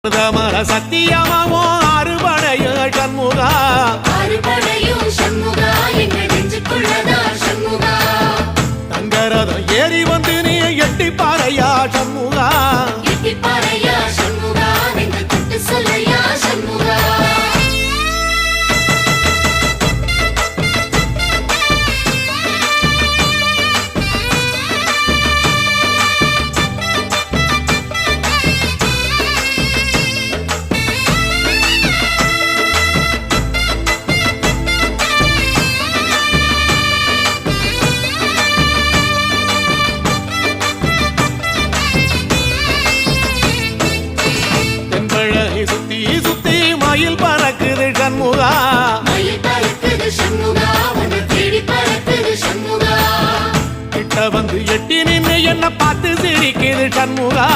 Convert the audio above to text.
மர சத்தியமாவோ அறுபடையோ சண்முகா தங்கரதம் ஏறி வந்து நீ எட்டி பாறையா சண்முகா சுத்தி சுத்தி மயில் பறக்குது சண்முகா கிட்ட வந்து எட்டி நின்று என்ன பார்த்து சிரிக்குது சண்முகா